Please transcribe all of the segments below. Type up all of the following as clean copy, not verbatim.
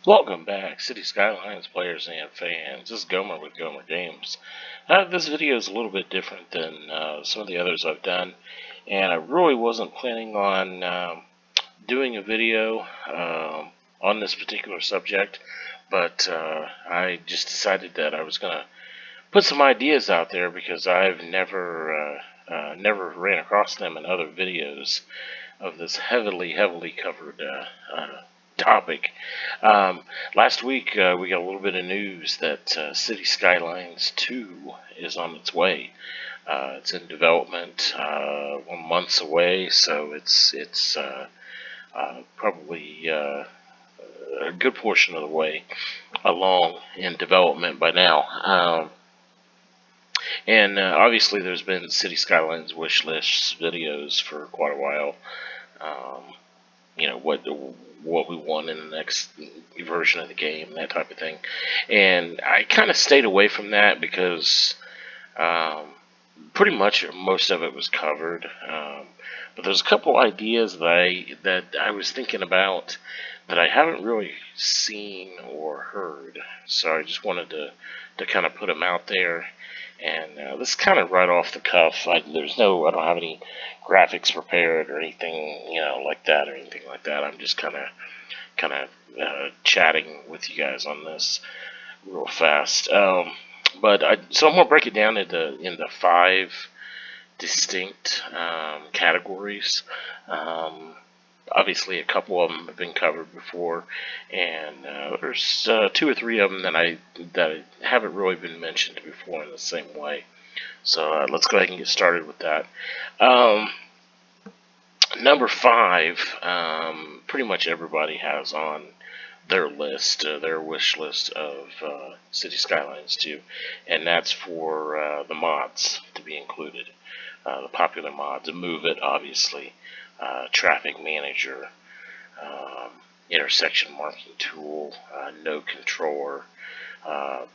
Welcome back, City Skylines players and fans. This is Gomer with Gomer Games. This video is a little bit different than some of the others I've done, and I really wasn't planning on doing a video on this particular subject, but I just decided that I was going to put some ideas out there because I've never ran across them in other videos of this heavily covered topic. Last week we got a little bit of news that Cities Skylines II is on its way. It's in development, 1 month away, so it's probably a good portion of the way along in development by now. And obviously, there's been City Skylines wish list videos for quite a while. Um, you know what we want in the next version of the game, that type of thing. And I kind of stayed away from that because um, pretty much most of it was covered. But there's a couple ideas that I was thinking about that I haven't really seen or heard. So I just wanted to kind of put them out there. And this is kind of right off the cuff. I don't have any graphics prepared or anything, like that or anything like that. I'm just kind of chatting with you guys on this real fast. So I'm gonna break it down into five distinct categories. Um, Obviously, a couple of them have been covered before, and there's two or three of them that haven't really been mentioned before in the same way. So let's go ahead and get started with that. Um, Number five, pretty much everybody has on their list, their wish list of City Skylines 2, and that's for the mods to be included. The popular mods, Move It, obviously, Traffic Manager, um, Intersection Marking Tool, No Controller. Uh,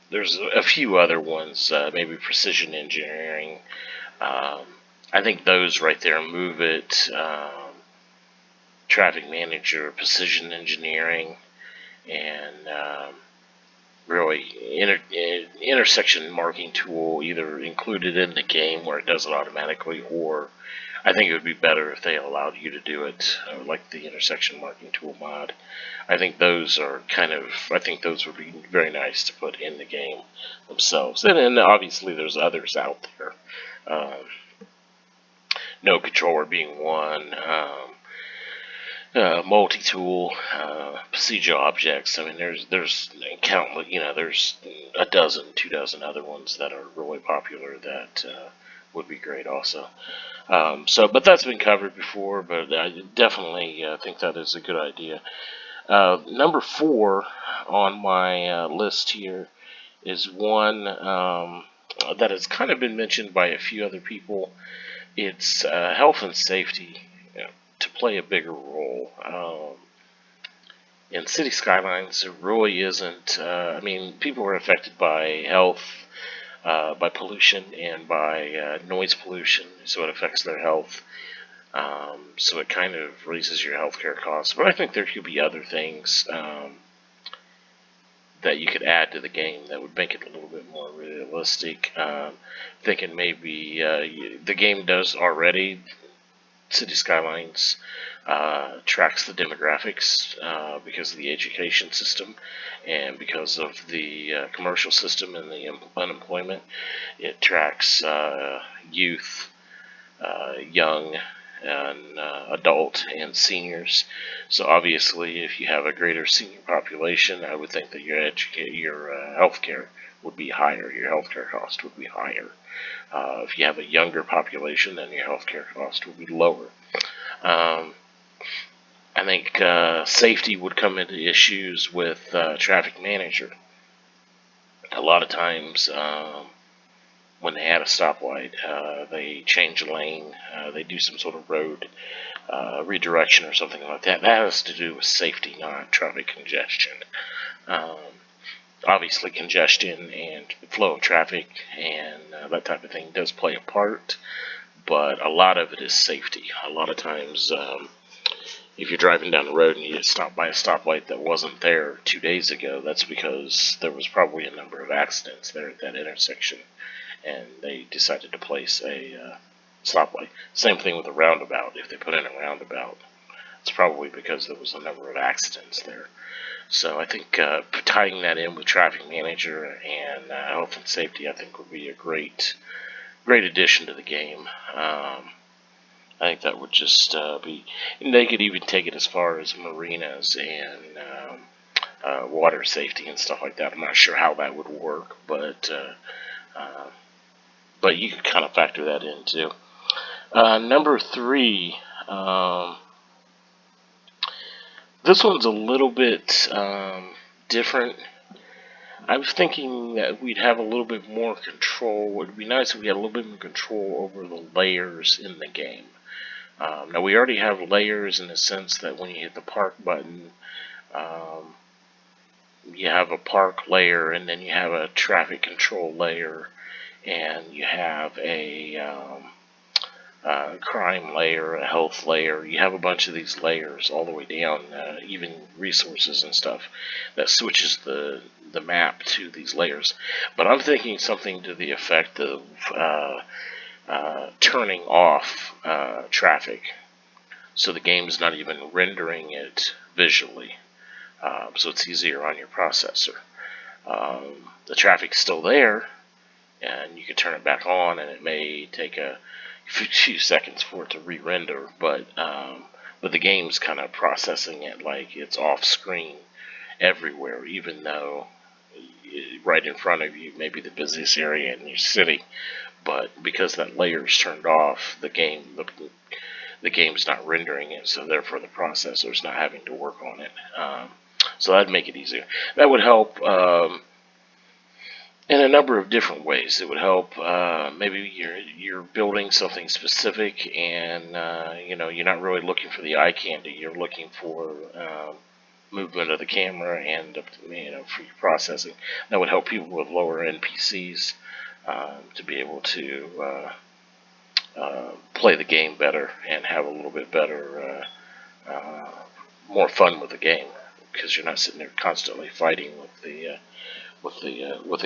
there's a few other ones, maybe Precision Engineering. Um, I think those right there, Move It, Traffic Manager, Precision Engineering, and really intersection marking tool, either included in the game where it does it automatically, or I think it would be better if they allowed you to do it, like the intersection marking tool mod. I think those would be very nice to put in the game themselves. And then obviously there's others out there. Um, no controller being one. Multi-tool, procedural objects. I mean, there's countless. There's a dozen, 2 dozen other ones that are really popular that would be great also. But that's been covered before. But I definitely think that is a good idea. Number four on my list here is one that has kind of been mentioned by a few other people. It's health and safety to play a bigger role. In City Skylines, it really isn't. I mean, people are affected by health, by pollution, and by noise pollution, so it affects their health. So it kind of raises your healthcare costs. But I think there could be other things that you could add to the game that would make it a little bit more realistic. Thinking maybe the game does already. City Skylines tracks the demographics because of the education system and because of the commercial system and the unemployment. It tracks youth, young, and adult and seniors. So obviously, if you have a greater senior population, I would think that your healthcare would be higher. Your healthcare cost would be higher. If you have a younger population, then your healthcare cost would be lower. Um, I think safety would come into issues with traffic manager. A lot of times, when they add a stoplight, they change a lane, they do some sort of road redirection or something like that. That has to do with safety, not traffic congestion. Um, Obviously, congestion and flow of traffic and that type of thing does play a part, but a lot of it is safety. A lot of times, if you're driving down the road and you get stopped by a stoplight that wasn't there 2 days ago, that's because there was probably a number of accidents there at that intersection, and they decided to place a stoplight. Same thing with a roundabout. If they put in a roundabout, it's probably because there was a number of accidents there. So I think tying that in with traffic manager and health and safety, I think would be a great addition to the game. I think that would just be. And they could even take it as far as marinas and water safety and stuff like that. I'm not sure how that would work, but you could kind of factor that in too. Number 3. This one's a little bit different. I was thinking that we'd have a little bit more control. It would be nice if we had a little bit more control over the layers in the game. Now, we already have layers in the sense that when you hit the park button, um, you have a park layer, and then you have a traffic control layer, and you have a crime layer, a health layer. You have a bunch of these layers all the way down, even resources and stuff, that switches the map to these layers. But I'm thinking something to the effect of turning off traffic, so the game's not even rendering it visually, so it's easier on your processor. The traffic's still there, and you can turn it back on, and it may take a few seconds for it to re-render, but the game's kind of processing it like it's off screen everywhere, even though right in front of you may be the busiest area in your city. But because that layer's turned off, the game's not rendering it, so therefore the processor's not having to work on it. So that'd make it easier. That would help in a number of different ways. It would help. Maybe you're building something specific, and you're not really looking for the eye candy. You're looking for movement of the camera and for your processing. That would help people with lower end PCs to be able to play the game better and have a little bit better, more fun with the game, because you're not sitting there constantly fighting with the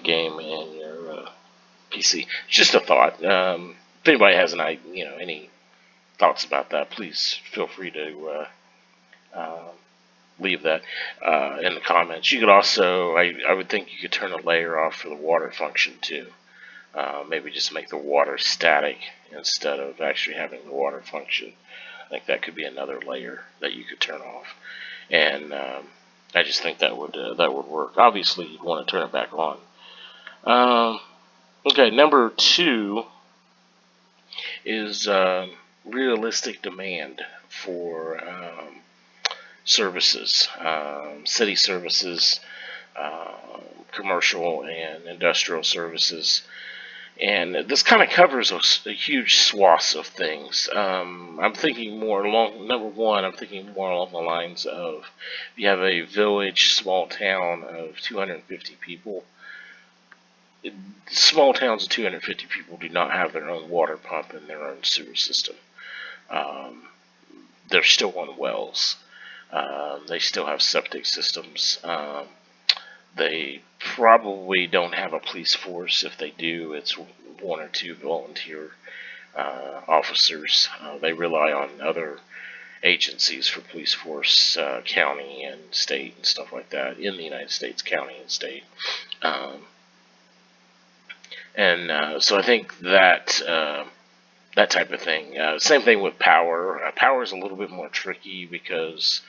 game and your PC. It's just a thought. If anybody has any thoughts about that, please feel free to leave that in the comments. You could also, I would think you could turn a layer off for the water function too. Maybe just make the water static instead of actually having the water function. I think that could be another layer that you could turn off, and I just think that would work. Obviously, you'd want to turn it back on. Okay, number 2 is realistic demand for services, city services, commercial and industrial services. And this kind of covers a huge swath of things. I'm thinking more along, number 1, I'm thinking more along the lines of, if you have a village, small town of 250 people, small towns of 250 people do not have their own water pump and their own sewer system. They're still on wells. They still have septic systems. They probably don't have a police force. If they do, it's 1 or 2 volunteer officers. They rely on other agencies for police force, county and state and stuff like that, in the United States, county and state. So I think that that type of thing. Same thing with power. Power is a little bit more tricky because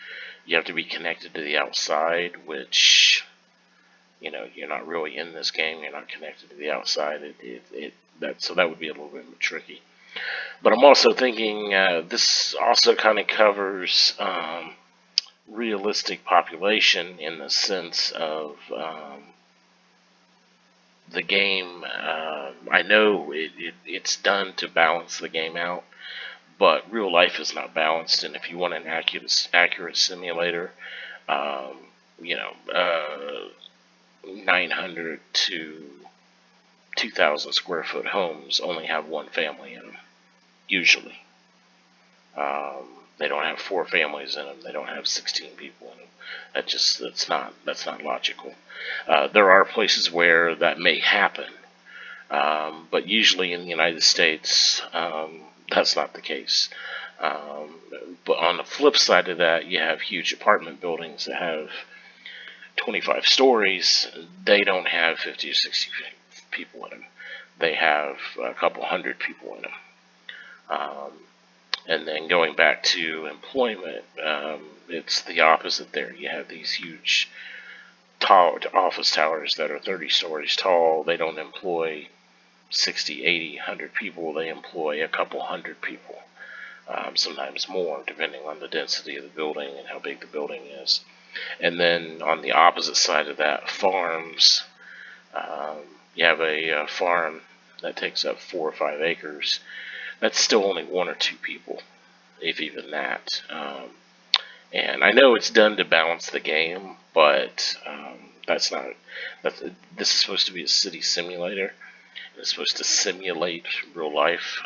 you have to be connected to the outside, which you're not really in this game. You're not connected to the outside. So that would be a little bit more tricky. But I'm also thinking this also kind of covers realistic population, in the sense of the game. I know it's done to balance the game out, but real life is not balanced. And if you want an accurate simulator, 900 to 2,000 square foot homes only have one family in them, usually. They don't have 4 families in them. They don't have 16 people in them. That's not logical. There are places where that may happen, but usually in the United States, that's not the case. Um, but on the flip side of that, you have huge apartment buildings that have 25 stories. They don't have 50 or 60 people in them. They have a couple hundred people in them. Um, and then going back to employment, it's the opposite there. You have these huge tall office towers that are 30 stories tall. They don't employ 60, 80, 100 people. They employ a couple hundred people, sometimes more, depending on the density of the building and how big the building is. And then on the opposite side of that, farms. Um, you have a farm that takes up 4 or 5 acres. That's still only 1 or 2 people, if even that. And I know it's done to balance the game, but that's not. That's, this is supposed to be a city simulator. It's supposed to simulate real life.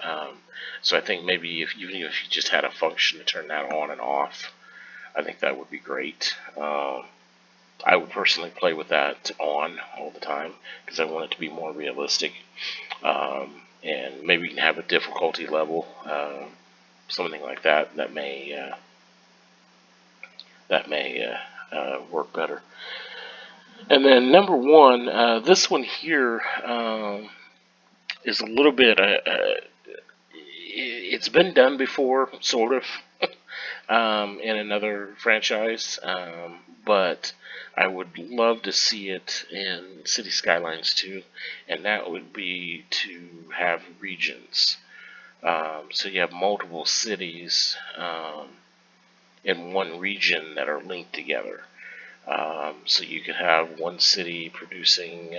So I think maybe even if you just had a function to turn that on and off, I think that would be great. I would personally play with that on all the time because I want it to be more realistic. And maybe you can have a difficulty level, something like that. That may work better. And then number one, this one here is a little bit. It's been done before, sort of, in another franchise, but I would love to see it in City Skylines 2, and that would be to have regions. So you have multiple cities in one region that are linked together. So you could have one city producing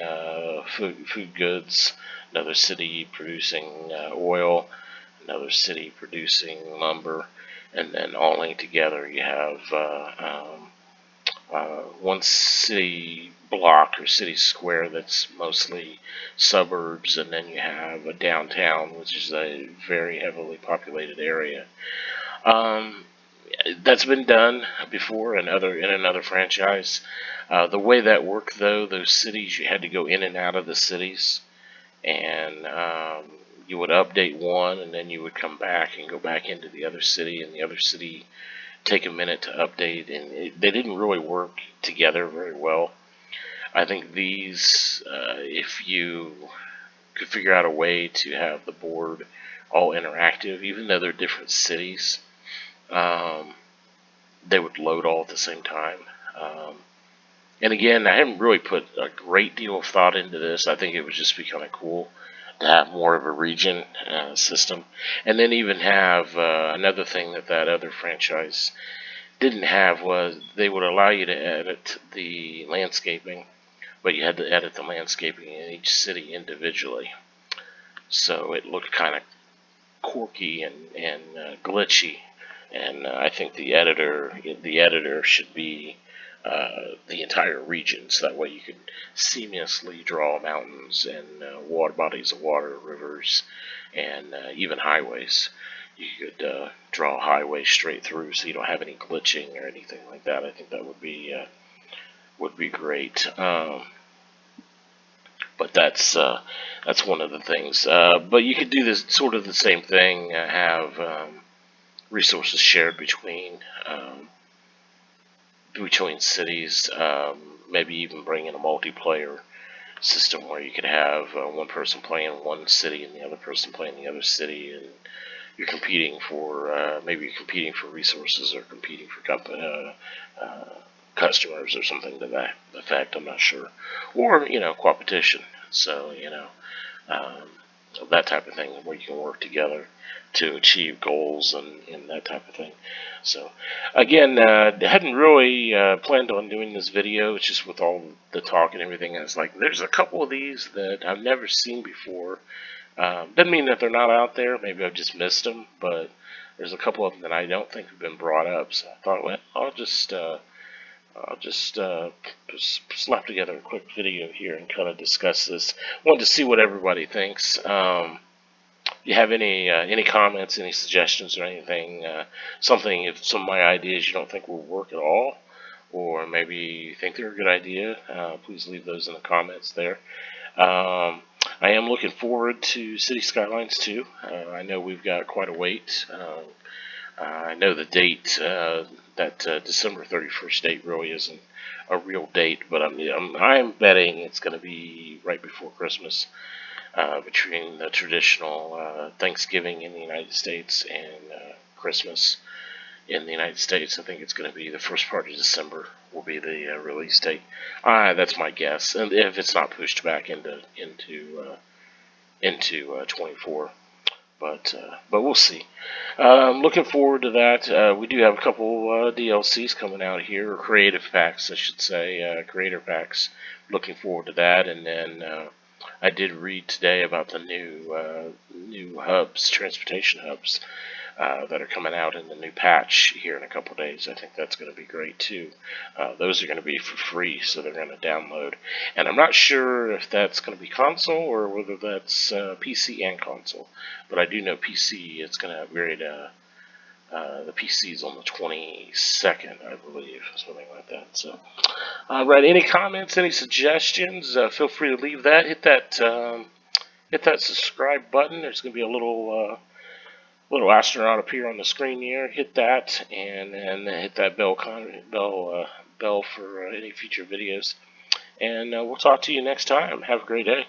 food goods, another city producing oil, another city producing lumber, and then all linked together you have one city block or city square that's mostly suburbs, and then you have a downtown, which is a very heavily populated area. Um, that's been done before in another franchise. The way that worked, though, those cities you had to go in and out of the cities, and you would update one, and then you would come back and go back into the other city, and the other city take a minute to update, and they didn't really work together very well. I think these, if you could figure out a way to have the board all interactive, even though they're different cities, um, they would load all at the same time. Um, and again, I haven't really put a great deal of thought into this. I think it would just be kind of cool to have more of a region system, and then even have another thing that other franchise didn't have was they would allow you to edit the landscaping, but you had to edit the landscaping in each city individually. So it looked kind of quirky and glitchy. And I think the editor should be the entire region, so that way you can seamlessly draw mountains and water bodies of water, rivers, and even highways. You could draw a highway straight through, so you don't have any glitching or anything like that. I think that would be great. But that's one of the things. But you could do this sort of the same thing. Have resources shared between cities. Maybe even bring in a multiplayer system where you could have one person playing one city and the other person playing the other city, and you're competing for maybe you're competing for resources or competing for customers or something to that effect. I'm not sure, or competition. So um, that type of thing where you can work together to achieve goals and that type of thing. So again, hadn't really planned on doing this video. It's just with all the talk and everything. I was like, there's a couple of these that I've never seen before. Doesn't mean that they're not out there. Maybe I've just missed them, but there's a couple of them that I don't think have been brought up. So I thought, well, I'll just slap together a quick video here and kind of discuss this. Wanted to see what everybody thinks. you have any comments, any suggestions, or anything, something, if some of my ideas you don't think will work at all, or maybe you think they're a good idea, please leave those in the comments there. I am looking forward to City Skylines 2. I know we've got quite a wait. I know the date, that December 31st date really isn't a real date, but I'm betting it's going to be right before Christmas, between the traditional Thanksgiving in the United States and Christmas in the United States. I think it's going to be the first part of December will be the release date. That's my guess, and if it's not pushed back into 24. But we'll see. Looking forward to that. We do have a couple DLCs coming out here, or creative packs, I should say, creator packs. Looking forward to that, and then I did read today about the new hubs, transportation hubs, that are coming out in the new patch here in a couple days. I think that's going to be great too. Those are going to be for free, so they're going to download. And I'm not sure if that's going to be console or whether that's PC and console. But I do know PC. It's going to upgrade. The PC's on the 22nd, I believe, something like that. So, right. Any comments? Any suggestions? Feel free to leave that. Hit that subscribe button. There's going to be a little astronaut appear on the screen here. Hit that, and then hit that bell for any future videos. And we'll talk to you next time. Have a great day.